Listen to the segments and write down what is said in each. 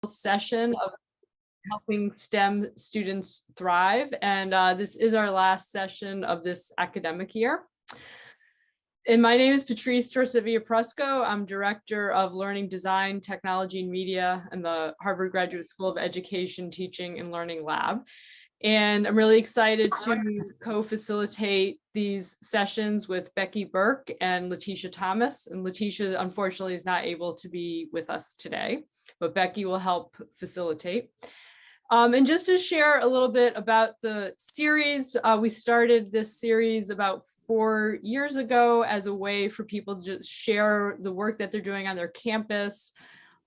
session of helping STEM students thrive. And this is our last session of this academic year. And my name is Patrice Torcevia-Prusco. I'm Director of Learning Design, Technology, and Media in the Harvard Graduate School of Education, Teaching, and Learning Lab. And I'm really excited to co-facilitate these sessions with Becky Burke and Letitia Thomas. And Letitia, unfortunately, is not able to be with us today, but Becky will help facilitate. And just to share a little bit about the series, we started this series about 4 years ago as a way for people to just share the work that they're doing on their campus,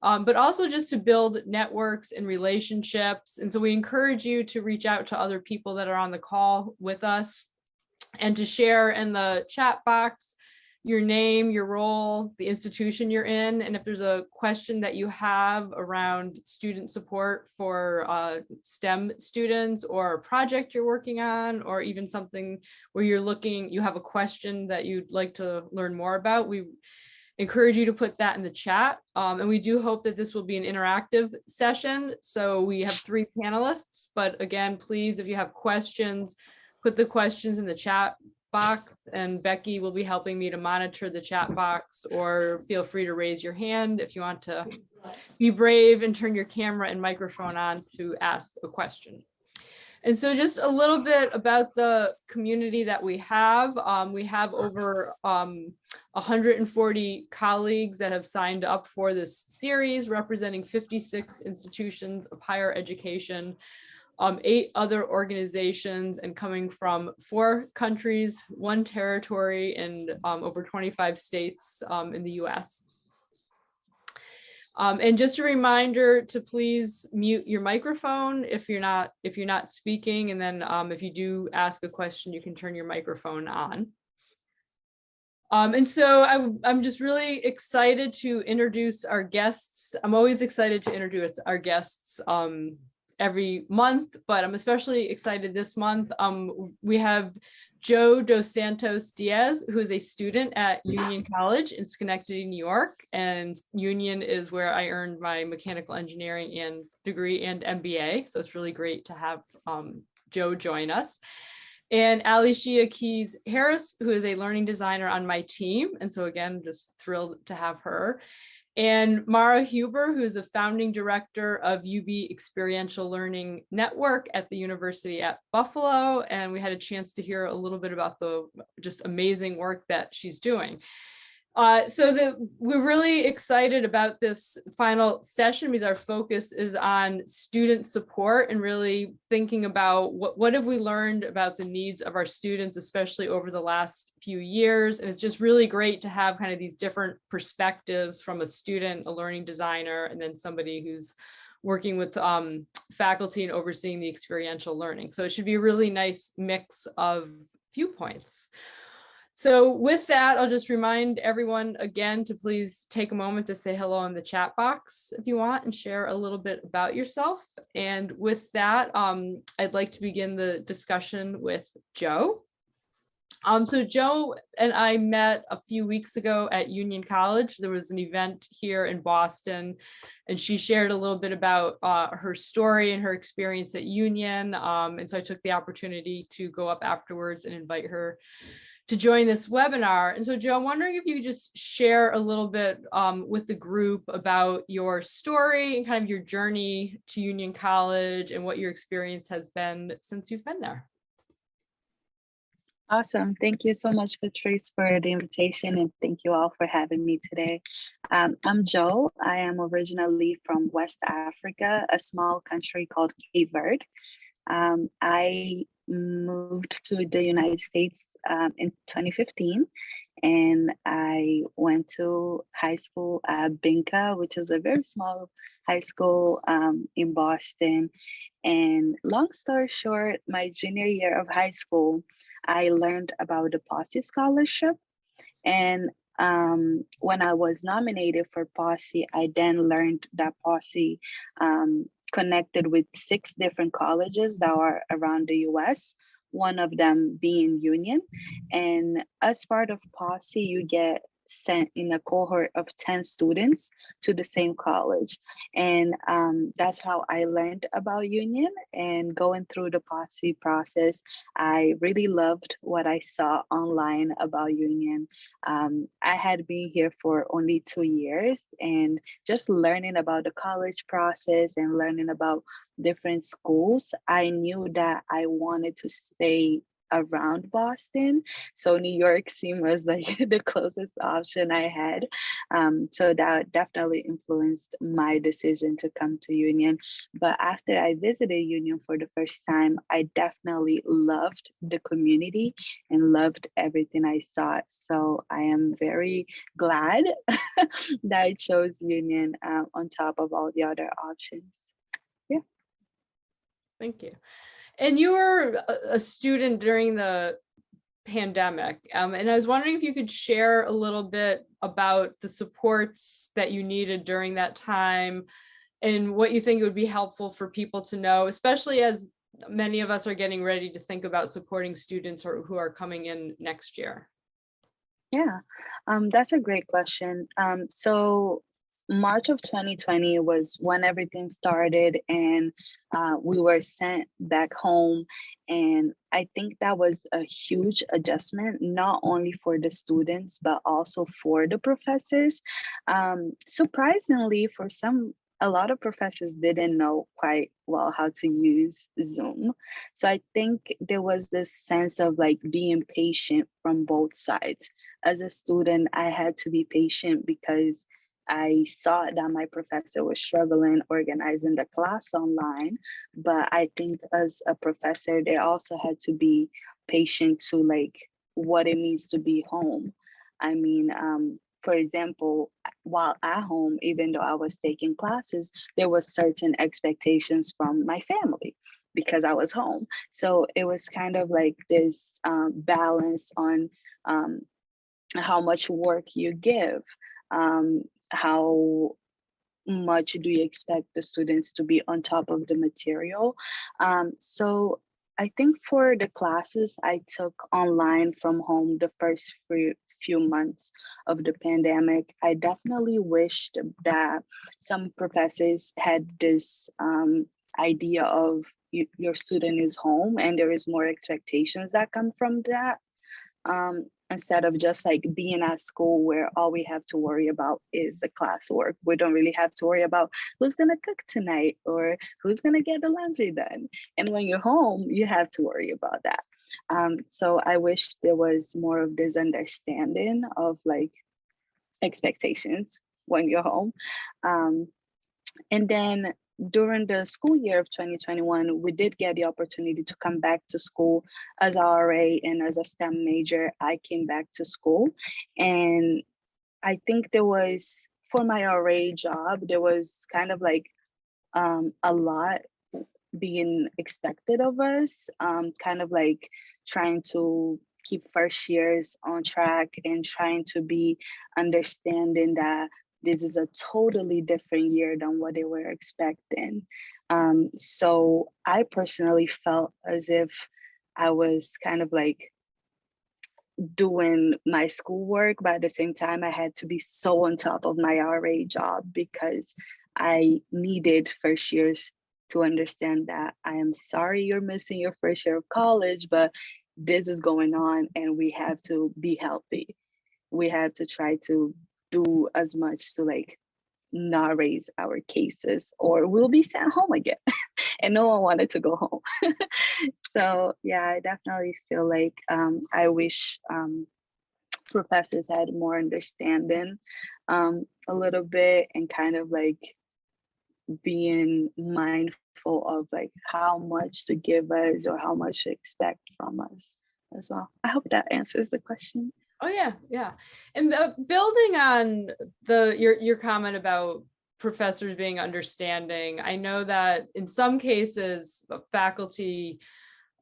but also just to build networks and relationships. And so we encourage you to reach out to other people that are on the call with us and to share in the chat box your name, your role, the institution you're in, and if there's a question that you have around student support for STEM students, or a project you're working on, or even something where you have a question that you'd like to learn more about, we encourage you to put that in the chat. And we do hope that this will be an interactive session. So we have 3 panelists, but again, please, if you have questions, put the questions in the chat box, and Becky will be helping me to monitor the chat box, or feel free to raise your hand if you want to be brave and turn your camera and microphone on to ask a question. And so just a little bit about the community that we have. We have over 140 colleagues that have signed up for this series, representing 56 institutions of higher education, 8 other organizations, and coming from 4 countries, 1 territory, and over 25 states in the US. And just a reminder to please mute your microphone if you're not speaking, and then if you do ask a question, you can turn your microphone on. And so I'm just really excited to introduce our guests. I'm always excited to introduce our guests every month, but I'm especially excited this month. We have Joe Dos Santos Diaz, who is a student at Union College in Schenectady, New York. And Union is where I earned my mechanical engineering degree and MBA. So it's really great to have Joe join us. And Alicia Keys Harris, who is a learning designer on my team. And so again, just thrilled to have her. And Mara Huber, who is the founding director of UB Experiential Learning Network at the University at Buffalo. And we had a chance to hear a little bit about the just amazing work that she's doing. We're really excited about this final session because our focus is on student support and really thinking about what have we learned about the needs of our students, especially over the last few years. And it's just really great to have kind of these different perspectives from a student, a learning designer, and then somebody who's working with faculty and overseeing the experiential learning. So it should be a really nice mix of viewpoints. So with that, I'll just remind everyone again to please take a moment to say hello in the chat box if you want, and share a little bit about yourself. And with that, I'd like to begin the discussion with Joe. So Joe and I met a few weeks ago at Union College. There was an event here in Boston, and she shared a little bit about her story and her experience at Union. And so I took the opportunity to go up afterwards and invite her to join this webinar. And so Joe, I'm wondering if you could just share a little bit with the group about your story and kind of your journey to Union College and what your experience has been since you've been there. Awesome. Thank you so much, Patrice, for the invitation, and thank you all for having me today. I'm Joe. I am originally from West Africa, a small country called Cape Verde. I moved to the United States in 2015, and I went to high school at Binka, which is a very small high school in Boston. And long story short, my junior year of high school, I learned about the Posse Scholarship. And when I was nominated for Posse, I then learned that Posse connected with 6 different colleges that are around the US, one of them being Union. And as part of Posse, you get sent in a cohort of 10 students to the same college. And that's how I learned about union. And going through the posse process, I really loved what I saw online about union. I had been here for only 2 years, and just learning about the college process and learning about different schools, I knew that I wanted to stay around Boston. So New York seemed as like the closest option I had. So that definitely influenced my decision to come to Union. But after I visited Union for the first time, I definitely loved the community and loved everything I saw. So I am very glad that I chose Union on top of all the other options. Yeah. Thank you. And you were a student during the pandemic, and I was wondering if you could share a little bit about the supports that you needed during that time and what you think would be helpful for people to know, especially as many of us are getting ready to think about supporting students who are coming in next year. Yeah, that's a great question. So March of 2020 was when everything started, and we were sent back home. And I think that was a huge adjustment, not only for the students, but also for the professors. Surprisingly, a lot of professors didn't know quite well how to use Zoom. So I think there was this sense of like being patient from both sides. As a student, I had to be patient because I saw that my professor was struggling organizing the class online. But I think as a professor, they also had to be patient to like what it means to be home. I mean, for example, while at home, even though I was taking classes, there was certain expectations from my family because I was home. So it was kind of like this balance on um, how much work you give, how much do you expect the students to be on top of the material. So I think for the classes I took online from home the first few months of the pandemic, I definitely wished that some professors had this idea of your student is home and there is more expectations that come from that, instead of just like being at school where all we have to worry about is the classwork. We don't really have to worry about who's going to cook tonight or who's going to get the laundry done. And when you're home, you have to worry about that. So I wish there was more of this understanding of like expectations when you're home. And then during the school year of 2021, we did get the opportunity to come back to school as RA, and as a STEM major, I came back to school. And I think there was, for my RA job, there was kind of like a lot being expected of us, kind of like trying to keep first years on track and trying to be understanding that this is a totally different year than what they were expecting. So I personally felt as if I was kind of like doing my schoolwork, but at the same time, I had to be so on top of my RA job because I needed first years to understand that I am sorry you're missing your first year of college, but this is going on and we have to be healthy. We have to try to do as much to like not raise our cases or we'll be sent home again. And no one wanted to go home. So yeah, I definitely feel like I wish professors had more understanding a little bit and kind of like being mindful of like how much to give us or how much to expect from us as well. I hope that answers the question. Oh yeah, yeah. And building on your comment about professors being understanding, I know that in some cases faculty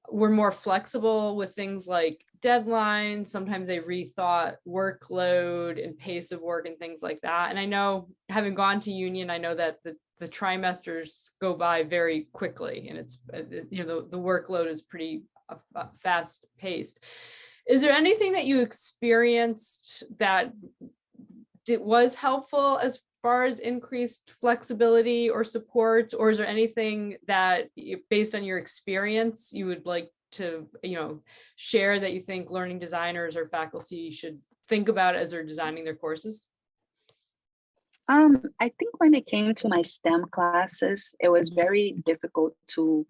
were more flexible with things like deadlines. Sometimes they rethought workload and pace of work and things like that. And I know, having gone to union, I know that the trimesters go by very quickly, and it's the workload is pretty fast paced. Is there anything that you experienced that was helpful as far as increased flexibility or support, or is there anything that based on your experience you would like to, share that you think learning designers or faculty should think about as they're designing their courses? I think when it came to my STEM classes, it was very difficult to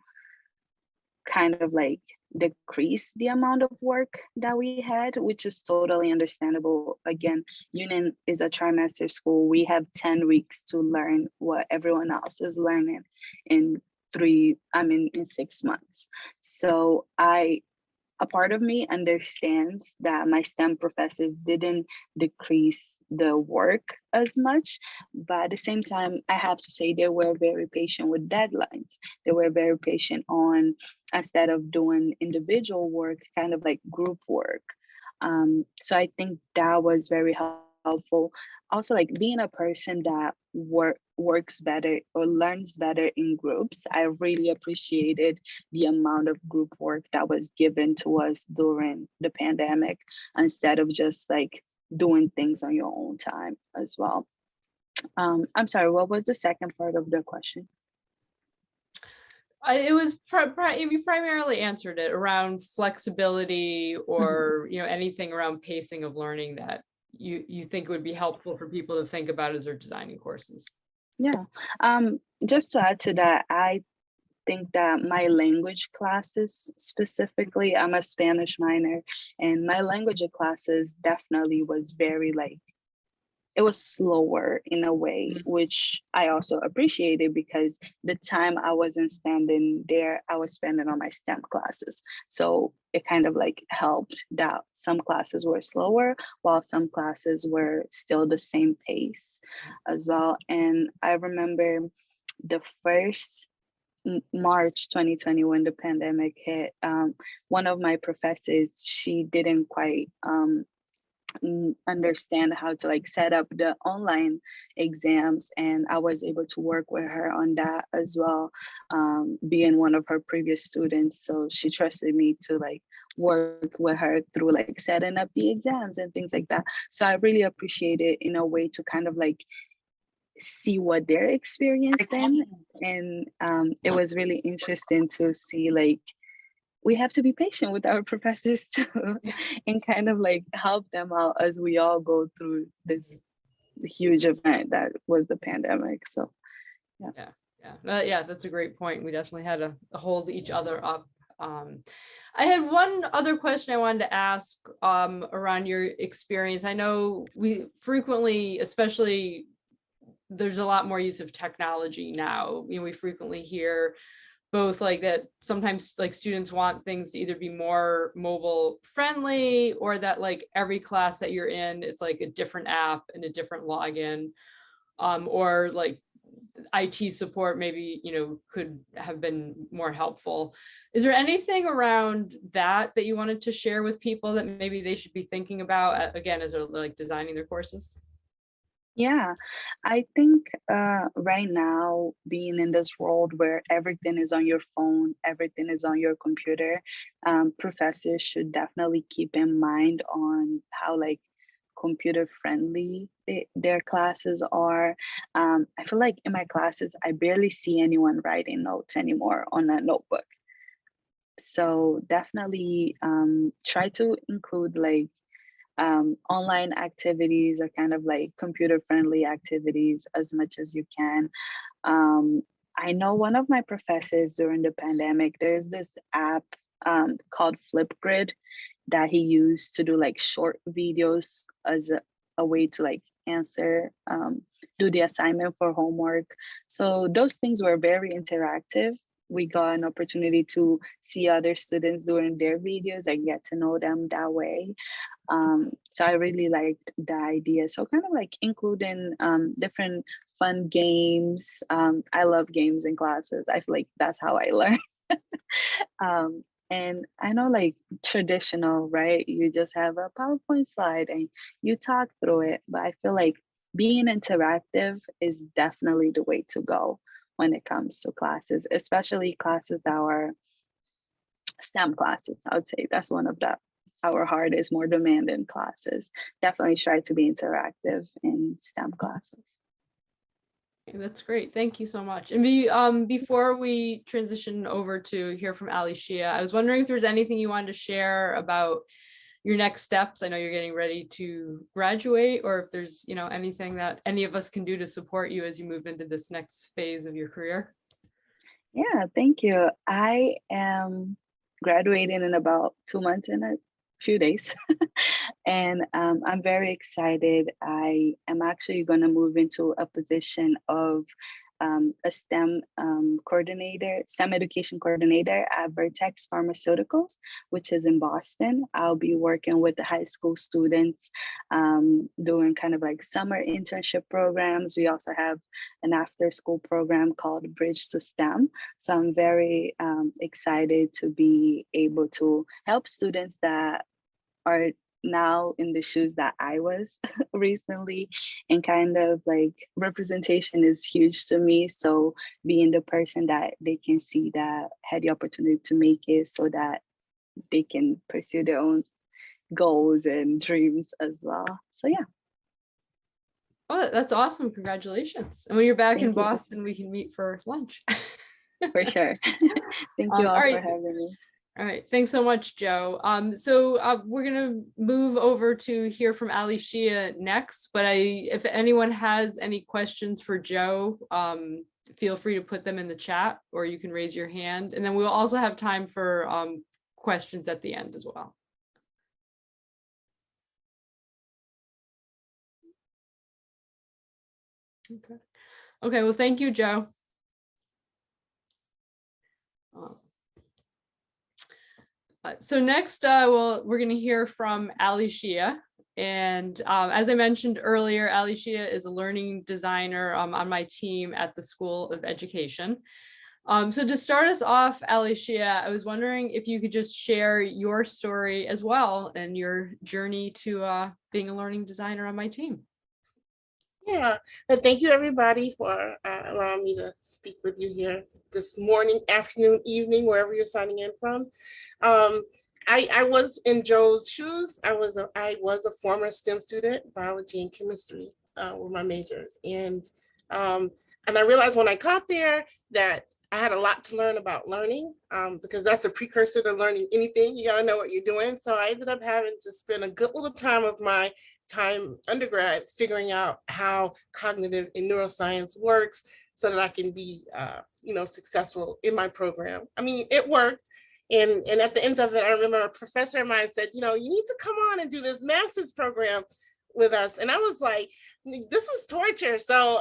kind of like decrease the amount of work that we had, which is totally understandable. Again, Union is a trimester school. We have 10 weeks to learn what everyone else is learning in in 6 months. So a part of me understands that my STEM professors didn't decrease the work as much, but at the same time, I have to say they were very patient with deadlines. They were very patient on, instead of doing individual work, kind of like group work. So I think that was very helpful. Also, like being a person that works better or learns better in groups, I really appreciated the amount of group work that was given to us during the pandemic, instead of just like doing things on your own time as well. I'm sorry, what was the second part of the question? It was you primarily answered it around flexibility or anything around pacing of learning that you think would be helpful for people to think about as they're designing courses. Yeah, just to add to that, I think that my language classes specifically, I'm a Spanish minor, and my language classes definitely was very like, it was slower in a way, which I also appreciated because the time I wasn't spending there, I was spending on my STEM classes. So it kind of like helped that some classes were slower while some classes were still the same pace as well. And I remember the first March 2020 when the pandemic hit, one of my professors, she didn't quite understand how to like set up the online exams, and I was able to work with her on that as well, being one of her previous students. So she trusted me to like work with her through like setting up the exams and things like that. So I really appreciate it in a way to kind of like see what they're experiencing, and it was really interesting to see like we have to be patient with our professors too, and kind of like help them out as we all go through this huge event that was the pandemic. So yeah, that's a great point. We definitely had to hold each other up. I had one other question I wanted to ask around your experience. I know we frequently, especially there's a lot more use of technology now. We frequently hear both like that sometimes like students want things to either be more mobile friendly, or that like every class that you're in, it's like a different app and a different login, or like IT support maybe, could have been more helpful. Is there anything around that you wanted to share with people that maybe they should be thinking about, again, as they're like designing their courses? yeah, I think right now, being in this world where everything is on your phone, everything is on your computer, professors should definitely keep in mind on how like computer friendly their classes are. I feel like in my classes, I barely see anyone writing notes anymore on a notebook. So definitely try to include like online activities or kind of like computer friendly activities as much as you can. I know one of my professors during the pandemic, there's this app called Flipgrid that he used to do like short videos as a way to like answer, do the assignment for homework. So those things were very interactive. We got an opportunity to see other students doing their videos and get to know them that way. So I really liked the idea. So kind of like including different fun games. I love games in classes. I feel like that's how I learn. And I know like traditional, right? You just have a PowerPoint slide and you talk through it. But I feel like being interactive is definitely the way to go when it comes to classes, especially classes that are STEM classes. I would say that's one of them. our hardest, more demanding classes. Definitely try to be interactive in STEM classes. Okay, that's great. Thank you so much. And before we transition over to hear from Ali Shia, I was wondering if there's anything you wanted to share about your next steps. I know you're getting ready to graduate, or if there's, anything that any of us can do to support you as you move into this next phase of your career. Yeah, thank you. I am graduating in about 2 months and a few days. And I'm very excited. I am actually going to move into a position of a STEM coordinator, STEM education coordinator at Vertex Pharmaceuticals, which is in Boston. I'll be working with the high school students, doing kind of like summer internship programs. We also have an after school program called Bridge to STEM. So I'm very excited to be able to help students that are now in the shoes that I was recently, and kind of like representation is huge to me. So being the person that they can see that had the opportunity to make it so that they can pursue their own goals and dreams as well. So yeah. Oh, that's awesome. Congratulations. And when you're back Thank in you. Boston, we can meet for lunch. For sure. Thank you all all right. for having me. All right, thanks so much, Joe. So we're gonna move over to hear from Ali Shia next, but if anyone has any questions for Joe, feel free to put them in the chat, or you can raise your hand, and then we'll also have time for questions at the end as well. Okay, well, thank you, Joe. So next, we're going to hear from Ali Shia. And as I mentioned earlier, Ali Shia is a learning designer on my team at the School of Education. So to start us off, Ali Shia, I was wondering if you could just share your story as well and your journey to being a learning designer on my team. Yeah, and thank you everybody for allowing me to speak with you here this morning, afternoon, evening, wherever you're signing in from. I was in Joe's shoes. I was a former STEM student. Biology and chemistry were my majors, and I realized when I got there that I had a lot to learn about learning, because that's a precursor to learning anything. You gotta know what you're doing. So I ended up having to spend a good little time of my time undergrad figuring out how cognitive and neuroscience works so that I can be successful in my program. I mean, it worked. And at the end of it, I remember a professor of mine said, you need to come on and do this master's program with us. And I was like, this was torture. So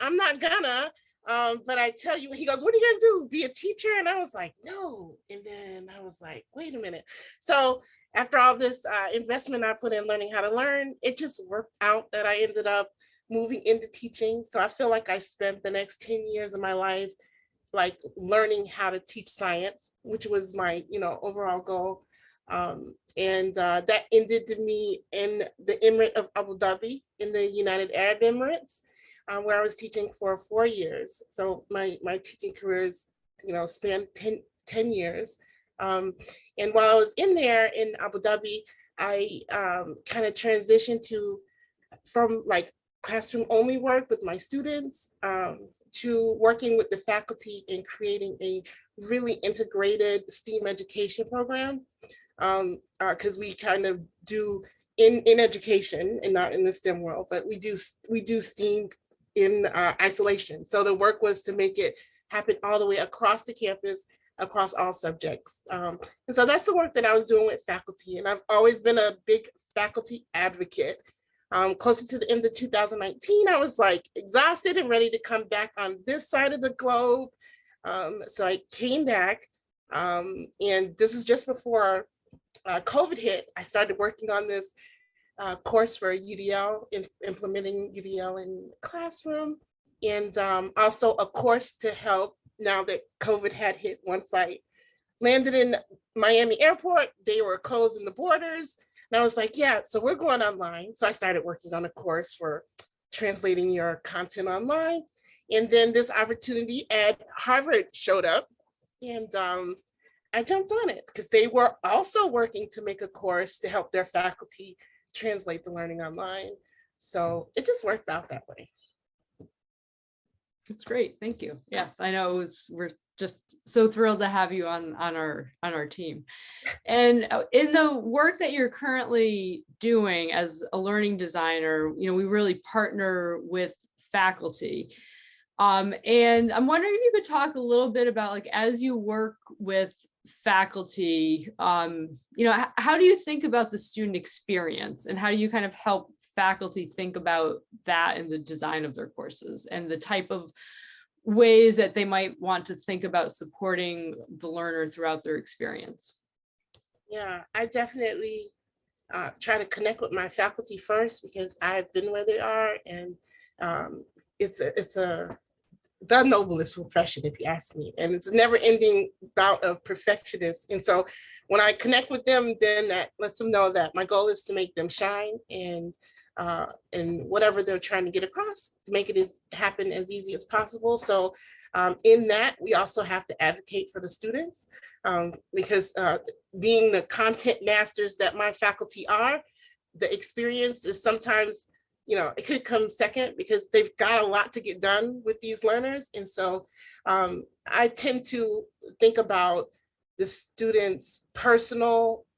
I'm not gonna, but I tell you, he goes, what are you gonna do? Be a teacher? And I was like, no. And then I was like, wait a minute. So after all this investment I put in learning how to learn, it just worked out that I ended up moving into teaching. So I feel like I spent the next 10 years of my life like learning how to teach science, which was my overall goal. And that ended to me in the Emirate of Abu Dhabi in the United Arab Emirates, where I was teaching for 4 years. So my teaching careers spanned 10 years. And while I was in there in Abu Dhabi, I kind of transitioned from like classroom only work with my students to working with the faculty and creating a really integrated STEAM education program. Because we kind of do in education and not in the STEM world, but we do STEAM in isolation. So the work was to make it happen all the way across the campus, across all subjects. And so that's the work that I was doing with faculty. And I've always been a big faculty advocate. Closer to the end of 2019, I was like exhausted and ready to come back on this side of the globe. So I came back, and this is just before COVID hit. I started working on this course for UDL, implementing UDL in the classroom, and also a course to help now that COVID had hit. Once I landed in Miami airport, they were closing the borders. And I was like, yeah, so we're going online. So I started working on a course for translating your content online. And then this opportunity at Harvard showed up. And I jumped on it because they were also working to make a course to help their faculty translate the learning online. So it just worked out that way. That's great. Thank you. Yes, I know we're just so thrilled to have you on our team. And in the work that you're currently doing as a learning designer, we really partner with faculty. And I'm wondering if you could talk a little bit about, like, as you work with faculty, how do you think about the student experience, and how do you kind of help faculty think about that in the design of their courses and the type of ways that they might want to think about supporting the learner throughout their experience? Yeah, I definitely try to connect with my faculty first because I've been where they are, and it's the noblest profession, if you ask me, and it's a never-ending bout of perfectionists. And so when I connect with them, then that lets them know that my goal is to make them shine, and whatever they're trying to get across, to make it happen as easy as possible. So in that, we also have to advocate for the students, because being the content masters that my faculty are, the experience is sometimes, it could come second because they've got a lot to get done with these learners. And so I tend to think about the students'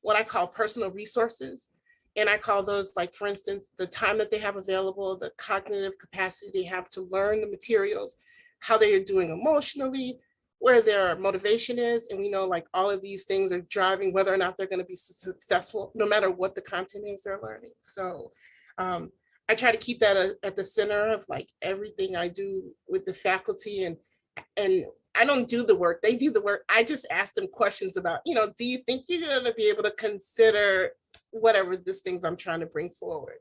what I call personal resources. And I call those, like, for instance, the time that they have available, the cognitive capacity they have to learn the materials, how they are doing emotionally, where their motivation is. And we know, like, all of these things are driving whether or not they're going to be successful, no matter what the content is they're learning. So I try to keep that at the center of, like, everything I do with the faculty, and I don't do the work, they do the work. I just ask them questions about, do you think you're going to be able to consider whatever these things I'm trying to bring forward?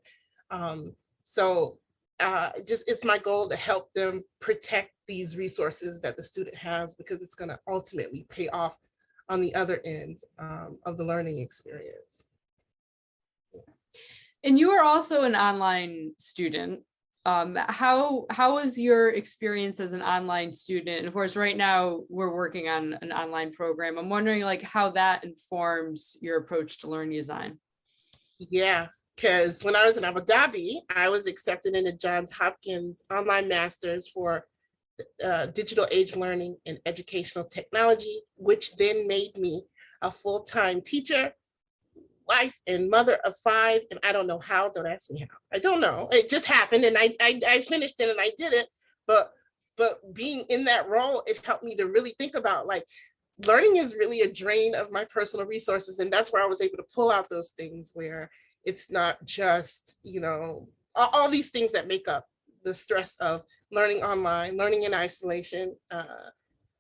It's my goal to help them protect these resources that the student has, because it's going to ultimately pay off on the other end of the learning experience. And you are also an online student. How was your experience as an online student? And of course, right now we're working on an online program. I'm wondering, like, how that informs your approach to learning design. Yeah, because when I was in Abu Dhabi, I was accepted into Johns Hopkins online masters for digital age learning and educational technology, which then made me a full-time teacher, wife, and mother of 5. And I don't know how, don't ask me how. I don't know. It just happened, and I finished it and I did it. But being in that role, it helped me to really think about, like, learning is really a drain of my personal resources. And that's where I was able to pull out those things where it's not just, all these things that make up the stress of learning online, learning in isolation,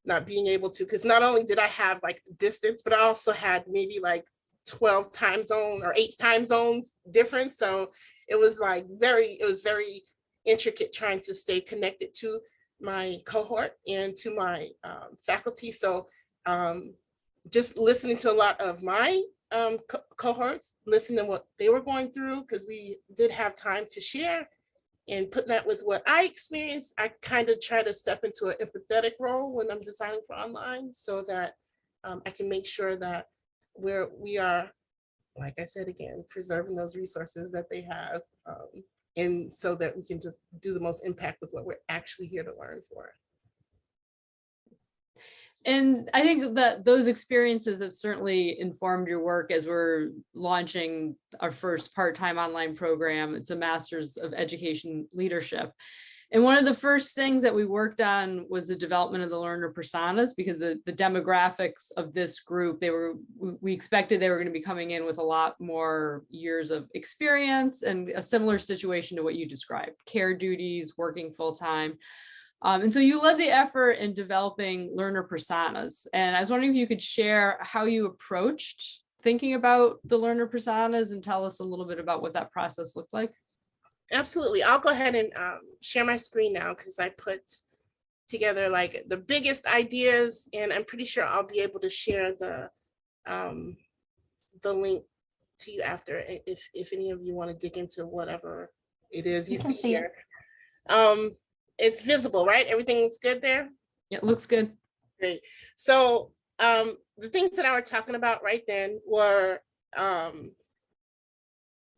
not being able to, because not only did I have, like, distance, but I also had maybe like 12 time zone or 8 time zones different. So it was very intricate trying to stay connected to my cohort and to my faculty. So just listening to a lot of my cohorts, listening to what they were going through, because we did have time to share, and putting that with what I experienced, I kind of try to step into an empathetic role when I'm designing for online, so that I can make sure that we are, like I said again, preserving those resources that they have, and so that we can just do the most impact with what we're actually here to learn for. And I think that those experiences have certainly informed your work as we're launching our first part-time online program. It's a Master's of Education Leadership. And one of the first things that we worked on was the development of the learner personas, because the demographics of this group, we expected they were going to be coming in with a lot more years of experience, and a similar situation to what you described: care duties, working full-time. And so you led the effort in developing learner personas. And I was wondering if you could share how you approached thinking about the learner personas, and tell us a little bit about what that process looked like. Absolutely. I'll go ahead and share my screen now, because I put together, like, the biggest ideas, and I'm pretty sure I'll be able to share the link to you after, if any of you want to dig into whatever it is you can see see here. It's visible, right? Everything's good there? Yeah, it looks good. Great. So the things that I was talking about right then were,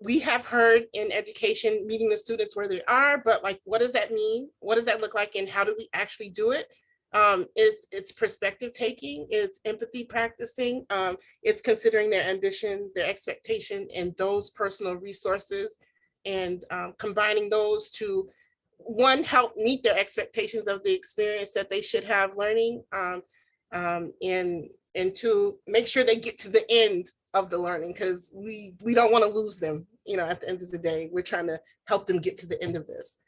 we have heard in education, meeting the students where they are, but like, what does that mean? What does that look like? And how do we actually do it? It's perspective taking, it's empathy practicing, it's considering their ambitions, their expectation, and those personal resources, and combining those to, one, help meet their expectations of the experience that they should have learning, and to make sure they get to the end of the learning, because we don't want to lose them. At the end of the day, we're trying to help them get to the end of this,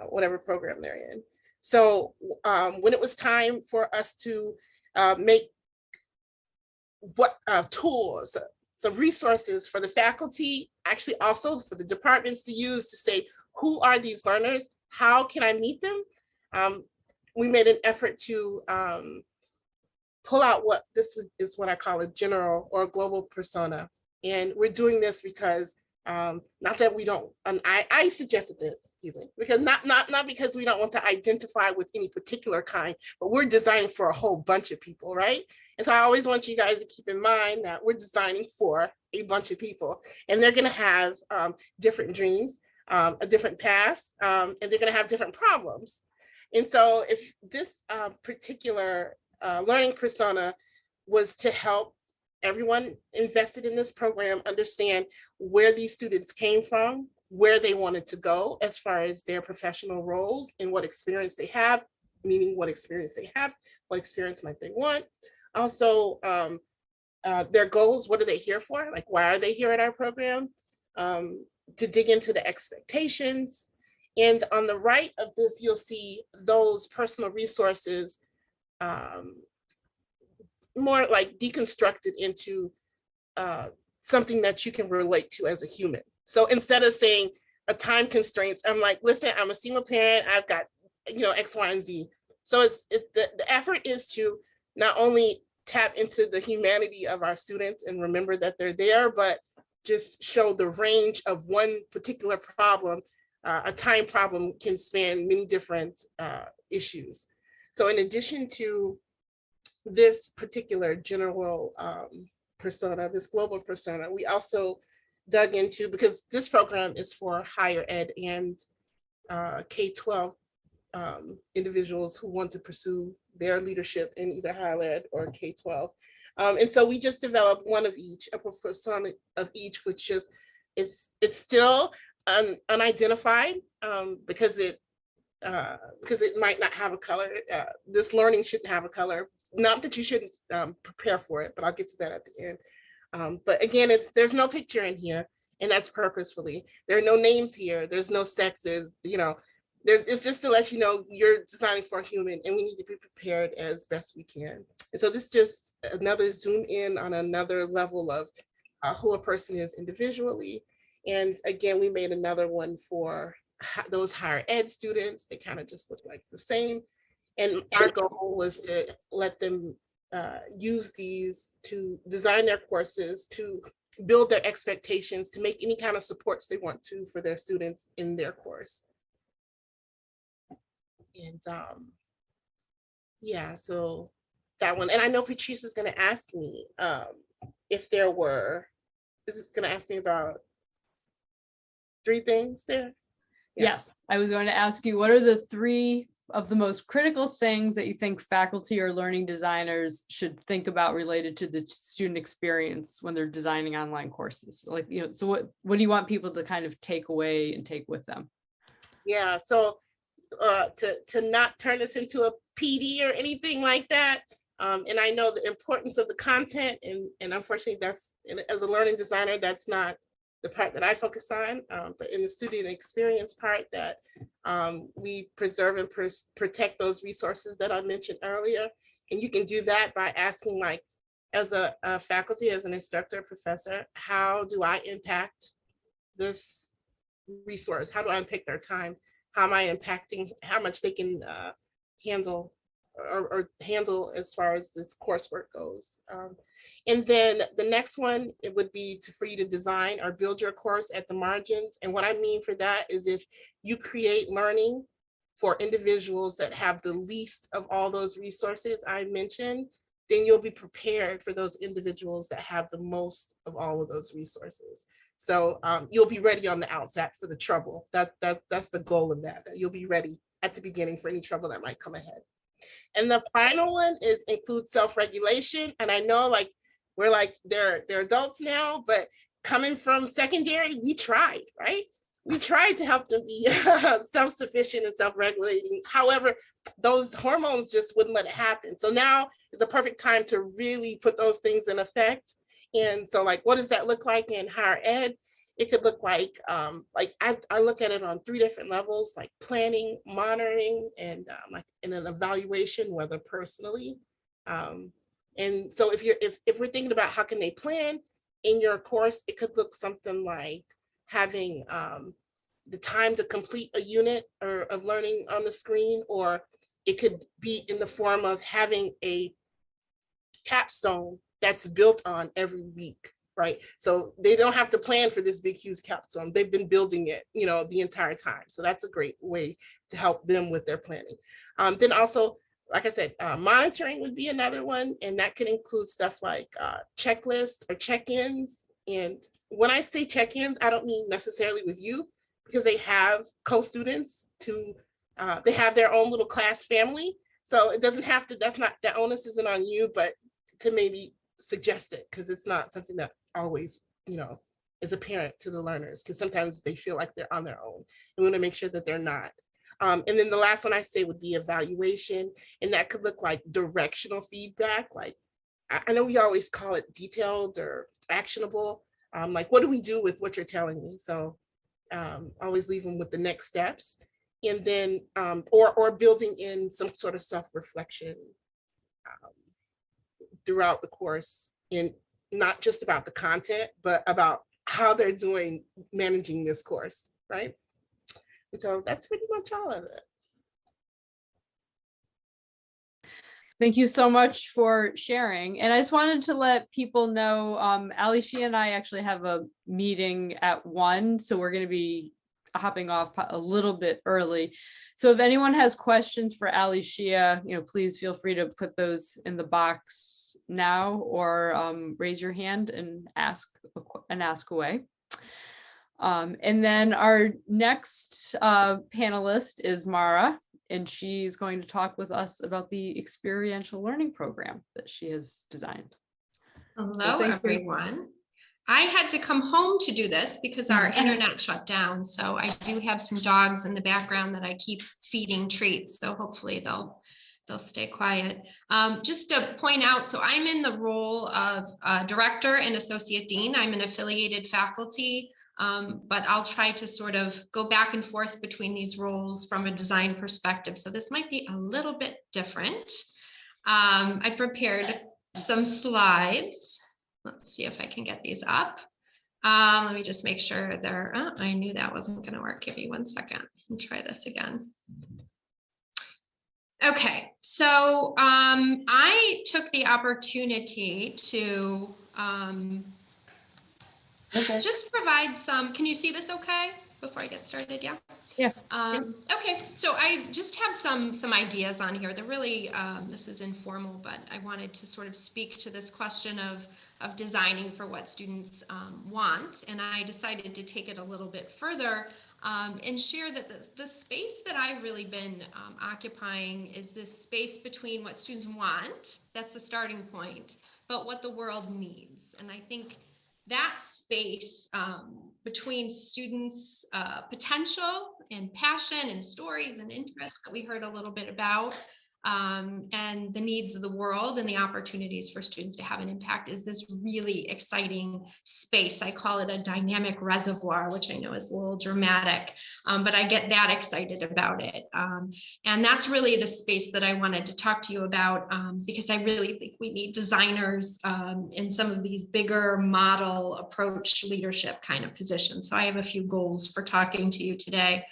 whatever program they're in. So when it was time for us to make tools, some resources for the faculty, actually also for the departments to use to say, who are these learners? How can I meet them? We made an effort to pull out is what I call a general or global persona. And we're doing this because not that we don't, and I suggested this, excuse me, because not because we don't want to identify with any particular kind, but we're designing for a whole bunch of people, right? And so I always want you guys to keep in mind that we're designing for a bunch of people, and they're gonna have different dreams, a different past, and they're gonna have different problems. And so if this particular learning persona was to help everyone invested in this program understand where these students came from, where they wanted to go as far as their professional roles and what experience they have, meaning what experience they have, what experience might they want. Also, their goals, what are they here for? Like, why are they here at our program? To dig into the expectations. And on the right of this, you'll see those personal resources more like deconstructed into something that you can relate to as a human. So instead of saying a time constraints, I'm like, listen, I'm a single parent, I've got, X, Y, and Z. So the effort is to not only tap into the humanity of our students and remember that they're there, but just show the range of one particular problem. A time problem can span many different issues. So in addition to this particular general persona, this global persona, we also dug into, because this program is for higher ed and K-12 individuals who want to pursue their leadership in either higher ed or K-12. And so we just developed one of each, a persona of each, which is, it's still unidentified because it might not have a color. This learning shouldn't have a color. Not that you shouldn't prepare for it, but I'll get to that at the end. But again, there's no picture in here, and that's purposefully. There are no names here. There's no sexes. It's just to let you know you're designing for a human, and we need to be prepared as best we can. And so this is just another zoom in on another level of who a person is individually. And again, we made another one for those higher ed students. They kind of just look like the same. And our goal was to let them use these to design their courses, to build their expectations, to make any kind of supports they want to for their students in their course. And yeah, so that one. And I know Patrice is going to ask me if there were, is going to ask me about 3 things there. Yeah. Yes, I was going to ask you, what are the 3 of the most critical things that you think faculty or learning designers should think about related to the student experience when they're designing online courses? Like, so what do you want people to kind of take away and take with them? Yeah, so to not turn this into a PD or anything like that. And I know the importance of the content, and unfortunately that's, as a learning designer, that's not the part that I focus on, but in the student experience part, that we preserve and protect those resources that I mentioned earlier. And you can do that by asking, like, as a faculty, as an instructor, professor, how do I impact this resource? How do I impact their time? How am I impacting how much they can handle or handle as far as this coursework goes? And then the next one, it would be for you to design or build your course at the margins. And what I mean for that is, if you create learning for individuals that have the least of all those resources I mentioned, then you'll be prepared for those individuals that have the most of all of those resources. So you'll be ready on the outset for the trouble. That's the goal of that you'll be ready at the beginning for any trouble that might come ahead. And the final one is include self-regulation. And I know like we're like they're adults now, but coming from secondary, we tried, right? We tried to help them be self-sufficient and self-regulating. However, those hormones just wouldn't let it happen. So now is a perfect time to really put those things in effect. And so like, what does that look like in higher ed? It could look like I look at it on 3 different levels, like planning, monitoring, and like in an evaluation, whether personally. And so if we're thinking about how can they plan in your course, it could look something like having the time to complete a unit or of learning on the screen, or it could be in the form of having a capstone that's built on every week, right? So they don't have to plan for this big, huge capstone. They've been building it, you know, the entire time. So that's a great way to help them with their planning. Then also, like I said, monitoring would be another one, and that can include stuff like checklists or check-ins. And when I say check-ins, I don't mean necessarily with you, because they have co-students to, they have their own little class family. So it doesn't have to, that onus isn't on you, but to maybe suggest it, because it's not something that always, you know, is apparent to the learners, because sometimes they feel like they're on their own. We want to make sure that they're not. And then the last one I say would be evaluation, and that could look like directional feedback. Like, I know we always call it detailed or actionable. Like, what do we do with what you're telling me? So always leave them with the next steps. And then, or building in some sort of self-reflection throughout the course, and not just about the content, but about how they're doing managing this course, right? And so that's pretty much all of it. Thank you so much for sharing. And I just wanted to let people know, Ali Shia and I actually have a meeting at 1, so we're going to be hopping off a little bit early. So if anyone has questions for Ali Shia, you know, please feel free to put those in the box now, or raise your hand and ask away. And then our next panelist is Mara, and she's going to talk with us about the experiential learning program that she has designed. Hello, everyone. I had to come home to do this because our internet shut down. So I do have some dogs in the background that I keep feeding treats. So hopefully they'll stay quiet. Just to point out, so I'm in the role of director and associate dean. I'm an affiliated faculty, but I'll try to sort of go back and forth between these roles from a design perspective. So this might be a little bit different. I prepared some slides. Let's see if I can get these up. Let me just make sure they're, I knew that wasn't going to work. Give me 1 second and try this again. Okay, so I took the opportunity to just provide some, can you see this okay before I get started? Yeah. Yeah. Okay, so I just have some ideas on here. They're really, this is informal, but I wanted to sort of speak to this question of designing for what students want. And I decided to take it a little bit further and share that the space that I've really been occupying is this space between what students want, that's the starting point, but what the world needs. And I think that space between students' potential and passion and stories and interests that we heard a little bit about, and the needs of the world and the opportunities for students to have an impact is this really exciting space. I call it a dynamic reservoir, which I know is a little dramatic, but I get that excited about it. And that's really the space that I wanted to talk to you about, because I really think we need designers in some of these bigger model approach leadership kind of positions. So I have a few goals for talking to you today.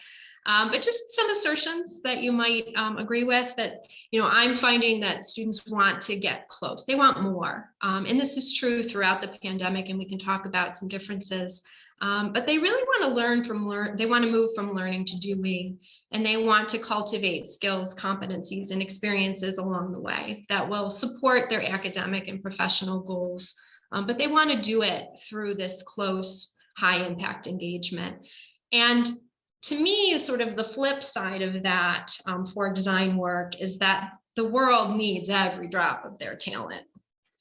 But just some assertions that you might agree with, that, you know, I'm finding that students want to get close. They want more. And this is true throughout the pandemic, and we can talk about some differences But they really want to they want to move from learning to doing, and they want to cultivate skills, competencies, and experiences along the way that will support their academic and professional goals. But they want to do it through this close, high impact engagement. And to me, sort of the flip side of that for design work is that the world needs every drop of their talent,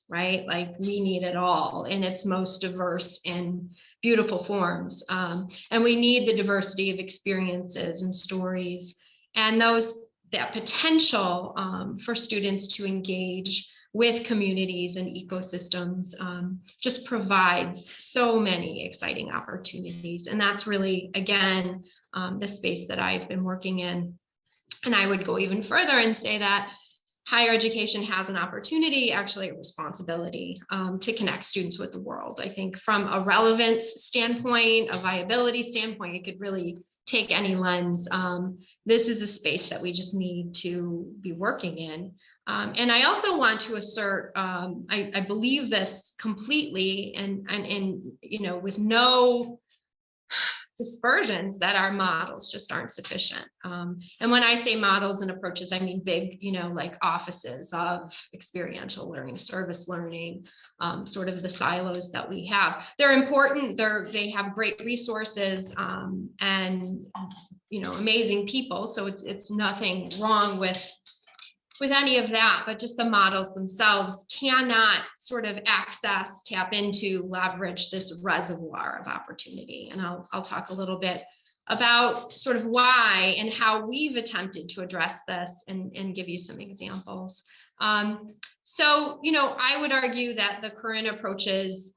right? Like we need it all in its most diverse and beautiful forms. And we need the diversity of experiences and stories and that potential for students to engage with communities and ecosystems just provides so many exciting opportunities. And that's really, again, the space that I've been working in. And I would go even further and say that higher education has an opportunity, actually a responsibility, to connect students with the world. I think from a relevance standpoint, a viability standpoint, it could really take any lens. This is a space that we just need to be working in. And I also want to assert, I believe this completely and with no dispersions, that our models just aren't sufficient. And when I say models and approaches, I mean big, like offices of experiential learning, service learning, sort of the silos that we have. They're important. They have great resources and amazing people. So it's nothing wrong with any of that, but just the models themselves cannot sort of access, tap into, leverage this reservoir of opportunity. And I'll talk a little bit about sort of why and how we've attempted to address this and give you some examples. So, I would argue that the current approaches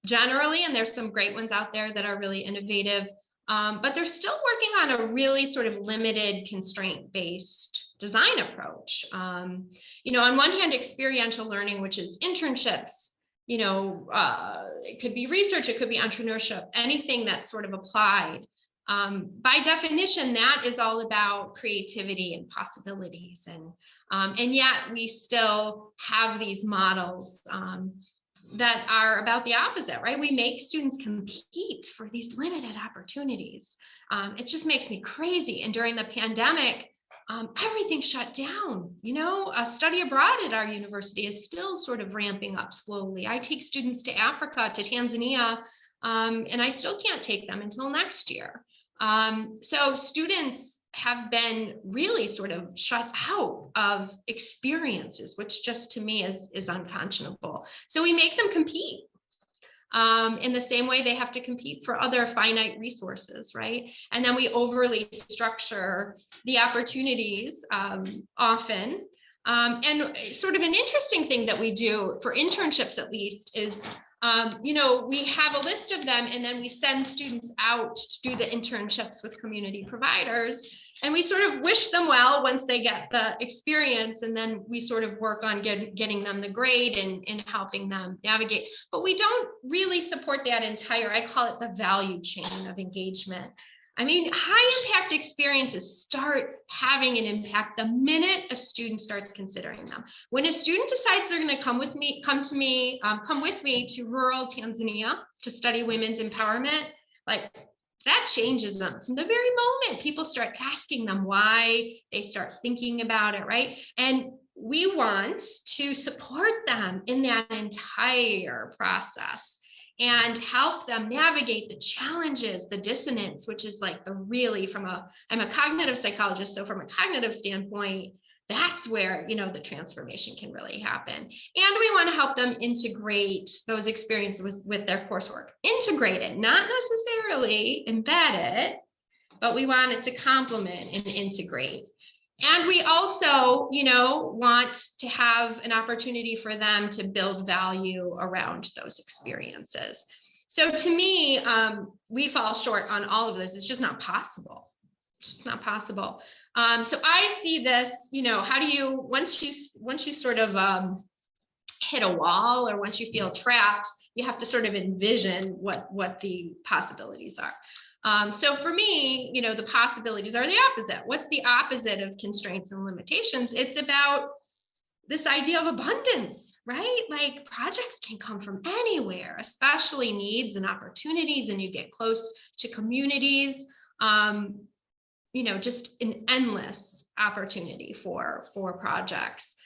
generally, and there's some great ones out there that are really innovative, but they're still working on a really sort of limited constraint-based design approach. On one hand, experiential learning, which is internships, it could be research, it could be entrepreneurship, anything that's sort of applied. By definition, that is all about creativity and possibilities. And yet we still have these models that are about the opposite, right? We make students compete for these limited opportunities. It just makes me crazy. And during the pandemic, everything shut down. A study abroad at our university is still sort of ramping up slowly. I take students to Africa, to Tanzania, and I still can't take them until next year. So students have been really sort of shut out of experiences, which just to me is unconscionable. So we make them compete. In the same way they have to compete for other finite resources, right? And then we overly structure the opportunities often. And sort of an interesting thing that we do for internships, at least, is we have a list of them and then we send students out to do the internships with community providers. And we sort of wish them well once they get the experience, and then we sort of work on getting them the grade and helping them navigate. But we don't really support that entire, I call it the value chain of engagement. I mean, high impact experiences start having an impact the minute a student starts considering them. When a student decides they're going to come with me to rural Tanzania to study women's empowerment, like that changes them from the very moment people start asking them why, they start thinking about it, right? And we want to support them in that entire process and help them navigate the challenges, the dissonance, which is like I'm a cognitive psychologist. So from a cognitive standpoint, that's where, the transformation can really happen. And we want to help them integrate those experiences with their coursework. Integrate it, not necessarily embed it, but we want it to complement and integrate. And we also, want to have an opportunity for them to build value around those experiences. So to me, we fall short on all of this. It's just not possible. It's not possible. So I see this, how do you, once you sort of hit a wall, or once you feel trapped, you have to sort of envision what the possibilities are. So for me, the possibilities are the opposite. What's the opposite of constraints and limitations? It's about this idea of abundance, right? Like projects can come from anywhere, especially needs and opportunities, and you get close to communities. Just an endless opportunity for projects.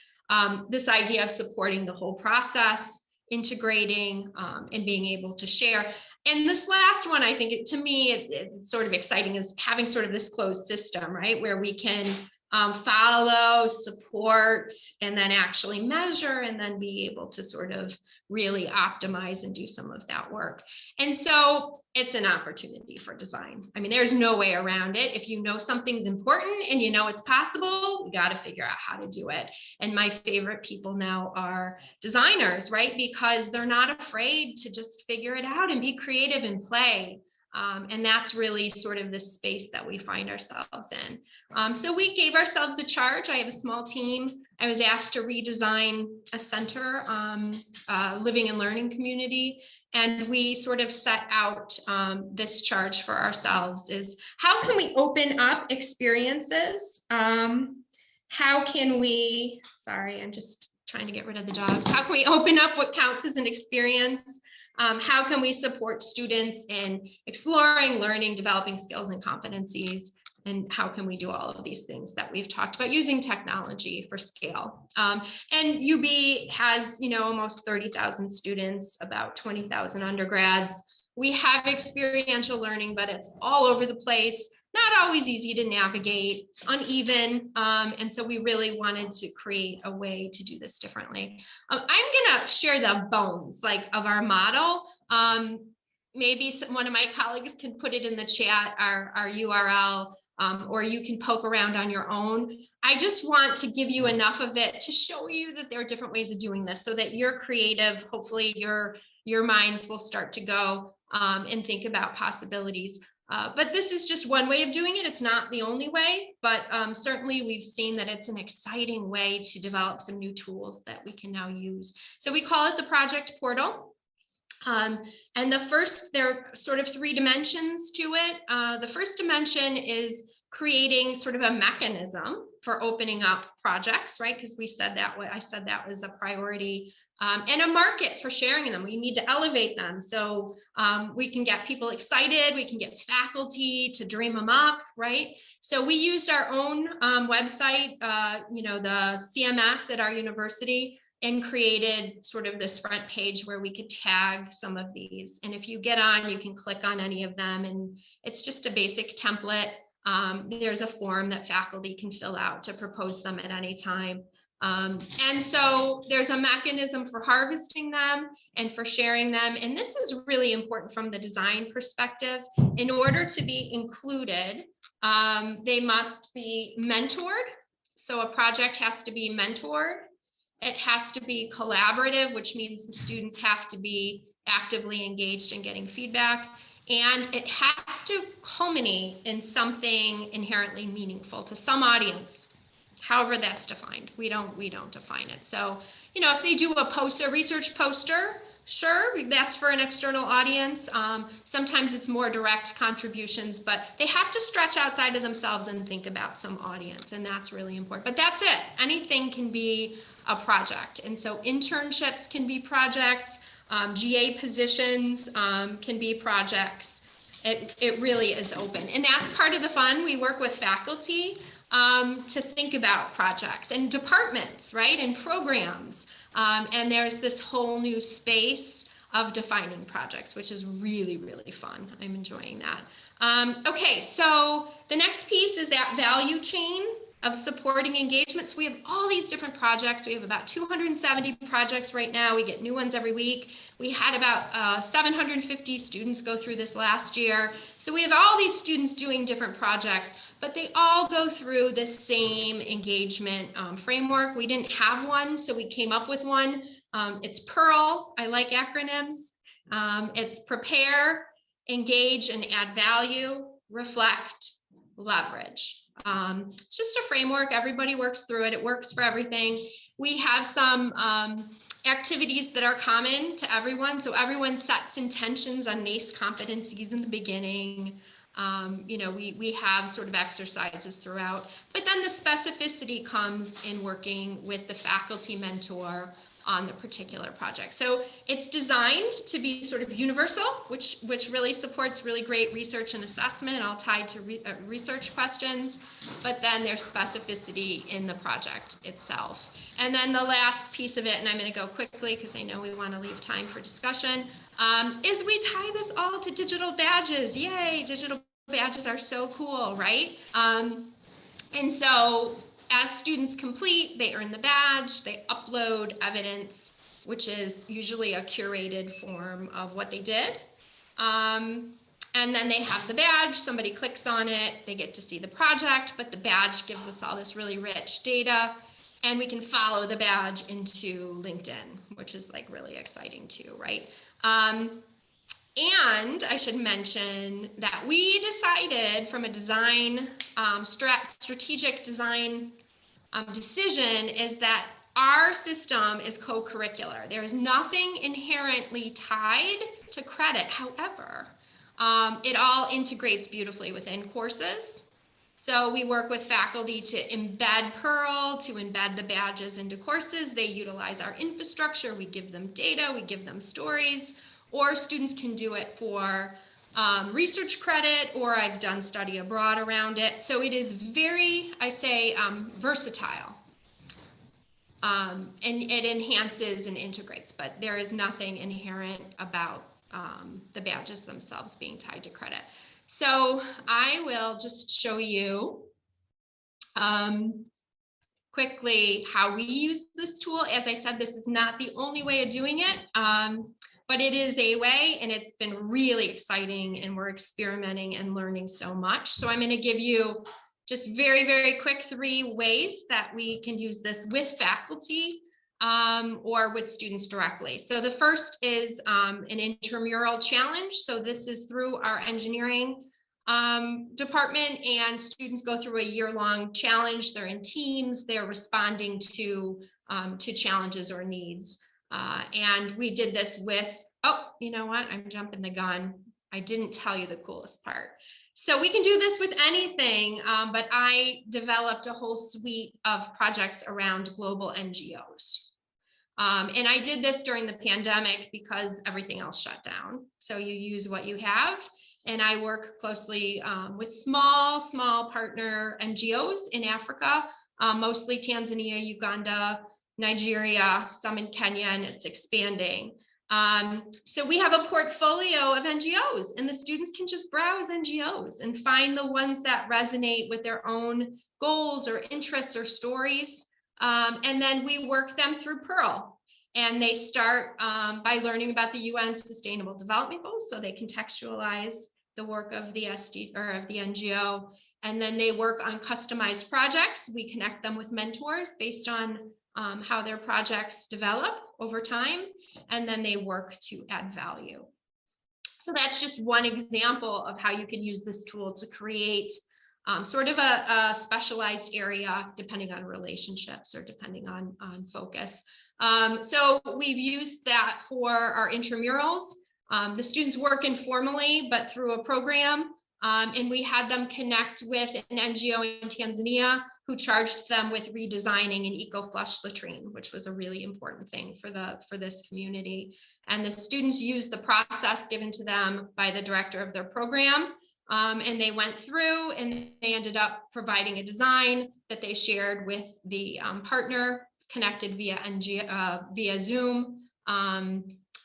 This idea of supporting the whole process, integrating, and being able to share. And this last one, I think to me, it's sort of exciting, is having sort of this closed system, right? Where we can follow, support, and then actually measure, and then be able to sort of really optimize and do some of that work. And so it's an opportunity for design. I mean, there's no way around it. If you know something's important and you know it's possible, we got to figure out how to do it. And my favorite people now are designers, right? Because they're not afraid to just figure it out and be creative and play. And that's really sort of the space that we find ourselves in. So we gave ourselves a charge. I have a small team. I was asked to redesign a center, living and learning community. And we sort of set out this charge for ourselves is, how can we open up experiences? How can we, sorry, I'm just trying to get rid of the dogs. How can we open up what counts as an experience? How can we support students in exploring, learning, developing skills and competencies? And how can we do all of these things that we've talked about using technology for scale? And UB has, almost 30,000 students, about 20,000 undergrads. We have experiential learning, but it's all over the place. Not always easy to navigate, it's uneven. And so we really wanted to create a way to do this differently. I'm gonna share the bones of our model. Maybe one of my colleagues can put it in the chat, our URL, or you can poke around on your own. I just want to give you enough of it to show you that there are different ways of doing this so that you're creative. Hopefully your minds will start to go and think about possibilities. But this is just one way of doing it. It's not the only way, but certainly we've seen that it's an exciting way to develop some new tools that we can now use. So we call it the project portal. And there are sort of 3 dimensions to it. The first dimension is creating sort of a mechanism for opening up projects, right? Because I said that was a priority, and a market for sharing them. We need to elevate them so we can get people excited, we can get faculty to dream them up, right? So we used our own website, the CMS at our university, and created sort of this front page where we could tag some of these. And if you get on, you can click on any of them, and it's just a basic template. There's a form that faculty can fill out to propose them at any time. And so there's a mechanism for harvesting them and for sharing them. And this is really important from the design perspective. In order to be included, they must be mentored. So a project has to be mentored. It has to be collaborative, which means the students have to be actively engaged in getting feedback. And it has to culminate in something inherently meaningful to some audience, however that's defined. We don't define it. So, if they do a research poster, sure, that's for an external audience. Sometimes it's more direct contributions, but they have to stretch outside of themselves and think about some audience, and that's really important. But that's it. Anything can be a project. And so internships can be projects. GA positions can be projects. It really is open. And that's part of the fun. We work with faculty to think about projects, and departments, right? And programs. And there's this whole new space of defining projects, which is really, really fun. I'm enjoying that. Okay, so the next piece is that value chain of supporting engagements. We have all these different projects. We have about 270 projects right now. We get new ones every week. We had about 750 students go through this last year. So we have all these students doing different projects, but they all go through the same engagement framework. We didn't have one, so we came up with one. It's PEARL. I like acronyms. It's prepare, engage, and add value, reflect, leverage. It's just a framework. Everybody works through it. It works for everything. We have some activities that are common to everyone. So everyone sets intentions on NACE competencies in the beginning. We have sort of exercises throughout, but then the specificity comes in working with the faculty mentor on the particular project. So it's designed to be sort of universal, which really supports really great research and assessment, all tied to research questions, but then there's specificity in the project itself. And then the last piece of it, and I'm going to go quickly because I know we want to leave time for discussion, is we tie this all to digital badges. Yay, digital badges are so cool, right? And so as students complete, they earn the badge, they upload evidence, which is usually a curated form of what they did. And then they have the badge, somebody clicks on it, they get to see the project, but the badge gives us all this really rich data, and we can follow the badge into LinkedIn, which is like really exciting too, right? And I should mention that we decided from a design, strategic design decision is that our system is co-curricular. There is nothing inherently tied to credit. However, it all integrates beautifully within courses. So we work with faculty to embed Pearl, to embed the badges into courses. They utilize our infrastructure. We give them data, we give them stories, or students can do it for research credit, or I've done study abroad around it. So it is very, I say, versatile. And it enhances and integrates, but there is nothing inherent about the badges themselves being tied to credit. So I will just show you quickly how we use this tool. As I said, this is not the only way of doing it, but it is a way, and it's been really exciting, and we're experimenting and learning so much. So I'm going to give you just very, very quick 3 ways that we can use this with faculty or with students directly. So the first is an intramural challenge. So this is through our engineering department, and students go through a year-long challenge. They're in teams, they're responding to challenges or needs. And we did this with, oh, you know what? I'm jumping the gun. I didn't tell you the coolest part. So we can do this with anything, but I developed a whole suite of projects around global NGOs. And I did this during the pandemic because everything else shut down. So you use what you have. And I work closely with small partner NGOs in Africa, mostly Tanzania, Uganda, Nigeria, some in Kenya, and it's expanding. So we have a portfolio of NGOs, and the students can just browse NGOs and find the ones that resonate with their own goals or interests or stories. And then we work them through Pearl. And they start by learning about the UN Sustainable Development Goals, so they contextualize the work of the SD or of the NGO. And then they work on customized projects. We connect them with mentors based on how their projects develop over time, and then they work to add value. So that's just one example of how you can use this tool to create sort of a specialized area depending on relationships or depending on focus. So we've used that for our intramurals. The students work informally, but through a program, and we had them connect with an NGO in Tanzania who charged them with redesigning an eco-flush latrine, which was a really important thing for this community. And the students used the process given to them by the director of their program, and they went through and they ended up providing a design that they shared with the partner, connected via Zoom.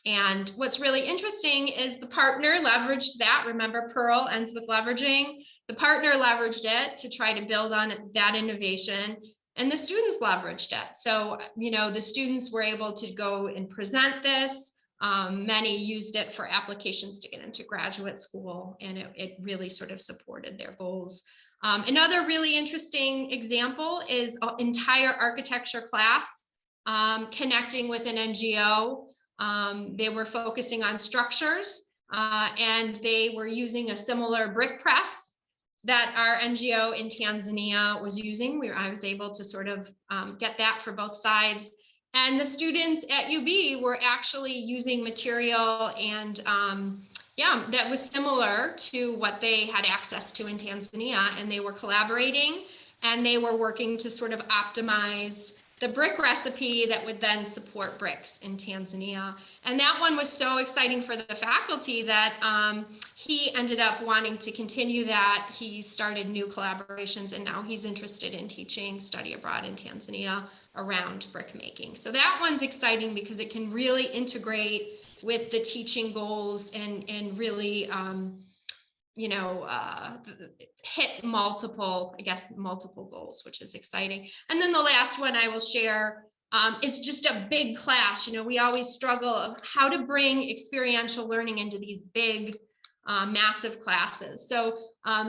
And what's really interesting is the partner leveraged that. Remember, Pearl ends with leveraging. The partner leveraged it to try to build on that innovation, and the students leveraged it. So, the students were able to go and present this. Many used it for applications to get into graduate school, and it really sort of supported their goals. Another really interesting example is an entire architecture class connecting with an NGO. They were focusing on structures, and they were using a similar brick press that our NGO in Tanzania was using. I was able to sort of get that for both sides. And the students at UB were actually using material and yeah, that was similar to what they had access to in Tanzania, and they were collaborating and they were working to sort of optimize the brick recipe that would then support bricks in Tanzania. And that one was so exciting for the faculty that he ended up wanting to continue that. He started new collaborations, and now he's interested in teaching study abroad in Tanzania around brick making. So that one's exciting because it can really integrate with the teaching goals and really hit multiple goals, which is exciting. And then the last one I will share is just a big class. We always struggle of how to bring experiential learning into these big, massive classes. So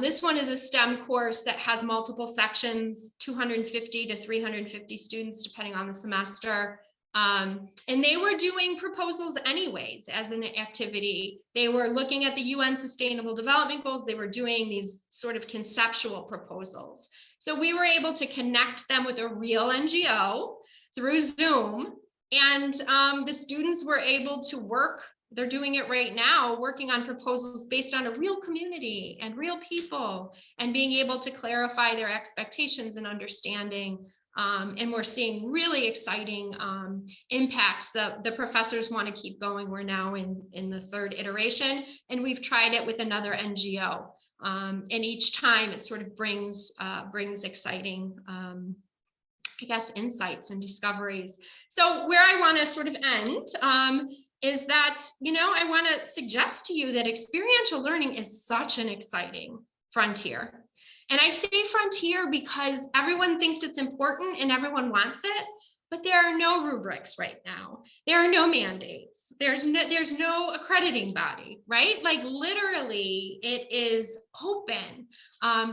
this one is a STEM course that has multiple sections, 250 to 350 students, depending on the semester. And they were doing proposals anyways as an activity. They were looking at the UN Sustainable Development Goals. They were doing these sort of conceptual proposals. So we were able to connect them with a real NGO through Zoom. And the students were able to work. They're doing it right now, working on proposals based on a real community and real people, and being able to clarify their expectations and understanding. And we're seeing really exciting impacts. The professors want to keep going. We're now in the third iteration, and we've tried it with another NGO. And each time it sort of brings exciting, insights and discoveries. So where I want to sort of end is that, I want to suggest to you that experiential learning is such an exciting frontier. And I say frontier because everyone thinks it's important and everyone wants it, but there are no rubrics right now. There are no mandates. There's no accrediting body, right? Like literally it is open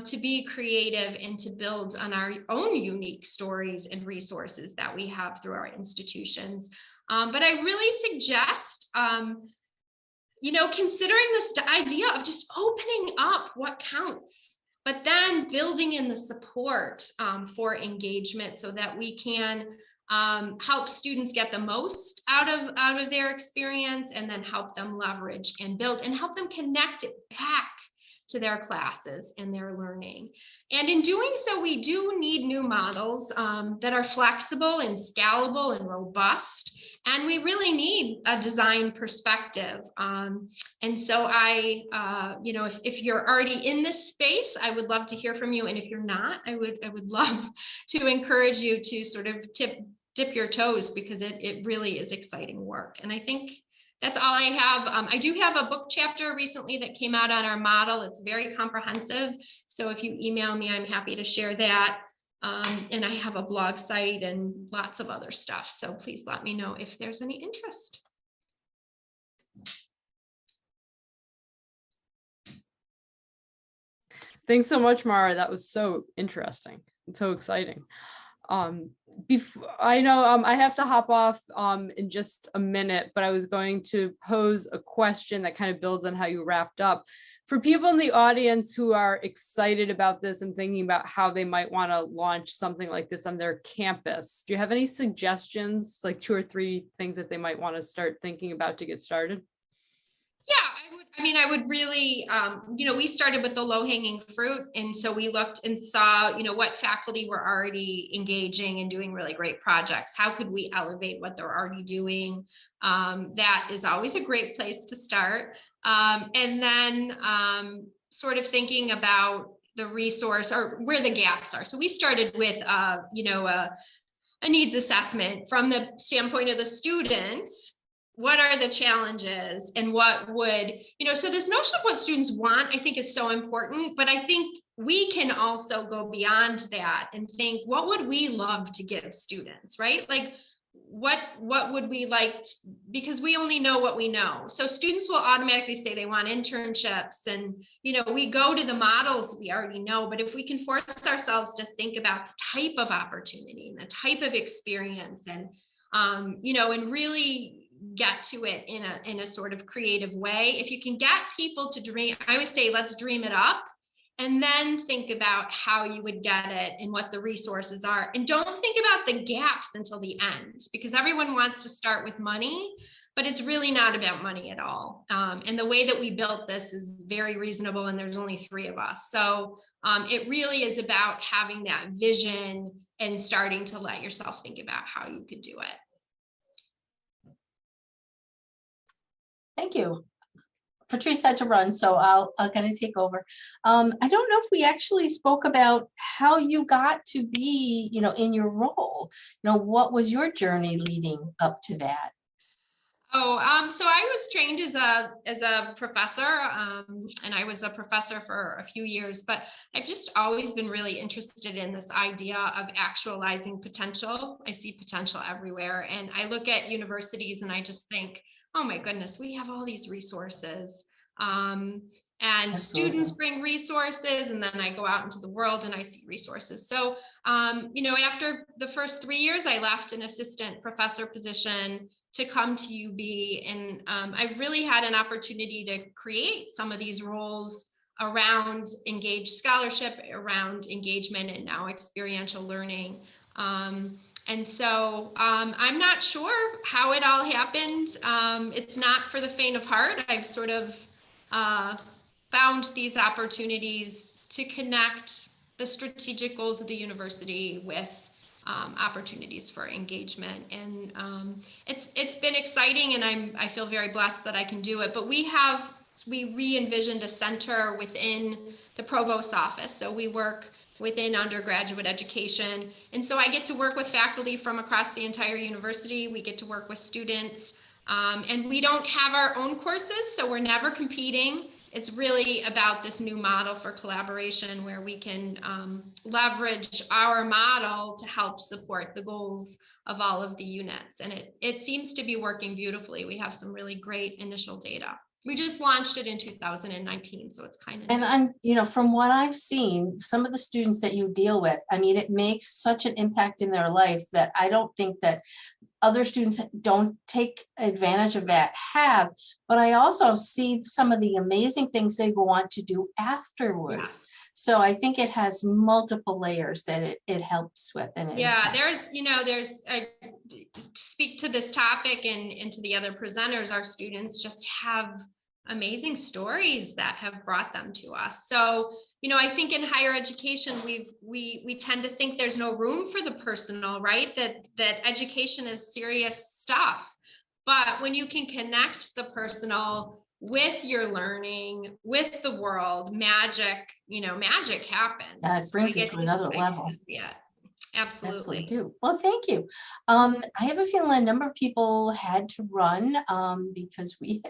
to be creative and to build on our own unique stories and resources that we have through our institutions. But I really suggest, considering this idea of just opening up what counts, but then building in the support for engagement so that we can help students get the most out of their experience, and then help them leverage and build and help them connect it back to their classes and their learning. And in doing so, we do need new models that are flexible and scalable and robust. And we really need a design perspective. And so if you're already in this space, I would love to hear from you. And if you're not, I would love to encourage you to sort of dip your toes, because it really is exciting work. And I think that's all I have. I do have a book chapter recently that came out on our model. It's very comprehensive. So if you email me, I'm happy to share that. And I have a blog site and lots of other stuff. So please let me know if there's any interest. Thanks so much, Mara. That was so interesting and so exciting. I know I have to hop off in just a minute, but I was going to pose a question that kind of builds on how you wrapped up. For people in the audience who are excited about this and thinking about how they might want to launch something like this on their campus, do you have any suggestions, like 2 or 3 things that they might want to start thinking about to get started? Yeah, I would really, we started with the low-hanging fruit. And so we looked and saw, what faculty were already engaging and doing really great projects. How could we elevate what they're already doing? That is always a great place to start. And then sort of thinking about the resource or where the gaps are. So we started with, a needs assessment from the standpoint of the students. What are the challenges, and what would, so this notion of what students want, I think, is so important, but I think we can also go beyond that and think, what would we love to give students, right? Like, what would we like because we only know what we know. So students will automatically say they want internships, and, we go to the models we already know, but if we can force ourselves to think about the type of opportunity and the type of experience and, and really get to it in a sort of creative way. If you can get people to dream, I always say, let's dream it up and then think about how you would get it and what the resources are. And don't think about the gaps until the end, because everyone wants to start with money. but it's really not about money at all. And the way that we built this is very reasonable, and there's only 3 of us. So it really is about having that vision and starting to let yourself think about how you could do it. Thank you. Patrice had to run, so I'll kind of take over. I don't know if we actually spoke about how you got to be, in your role. What was your journey leading up to that? So I was trained as a professor, and I was a professor for a few years, but I've just always been really interested in this idea of actualizing potential. I see potential everywhere, and I look at universities and I just think, oh my goodness, we have all these resources. And students bring resources, and then I go out into the world and I see resources. So, after the first 3 years, I left an assistant professor position to come to UB, and I've really had an opportunity to create some of these roles around engaged scholarship, around engagement, and now experiential learning. And so I'm not sure how it all happened. It's not for the faint of heart. I've sort of found these opportunities to connect the strategic goals of the university with opportunities for engagement, and it's been exciting, and I feel very blessed that I can do it. But we re-envisioned a center within the provost's office, so we work within undergraduate education, and so I get to work with faculty from across the entire university. We get to work with students, and we don't have our own courses, so we're never competing. It's really about this new model for collaboration where we can leverage our model to help support the goals of all of the units. And it seems to be working beautifully. We have some really great initial data. We just launched it in 2019, so it's kind of. And from what I've seen, some of the students that you deal with, it makes such an impact in their life that I don't think that other students don't take advantage of that have, but I also see some of the amazing things they go on to do afterwards. Yes. So I think it has multiple layers that it helps with. And speak to this topic and to the other presenters, our students just have amazing stories that have brought them to us. So, I think in higher education, we tend to think there's no room for the personal, right? That education is serious stuff. But when you can connect the personal with your learning, with the world, magic happens. It brings it to another level. Yeah. Absolutely do. Well, thank you. I have a feeling a number of people had to run because we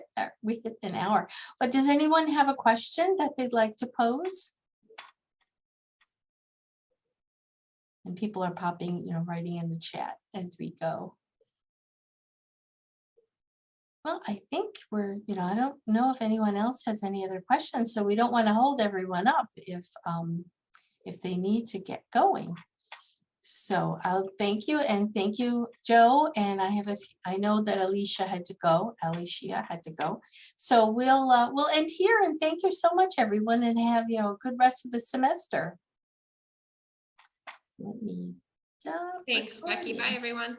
hit an hour. But does anyone have a question that they'd like to pose? And people are popping, writing in the chat as we go. Well, I think we're, I don't know if anyone else has any other questions, so we don't want to hold everyone up if they need to get going. So I'll thank you, and thank you, Joe. And I know that Alicia had to go. So we'll end here, and thank you so much, everyone, and have a good rest of the semester. Let me stop Thanks, Becky. recording. Bye, everyone.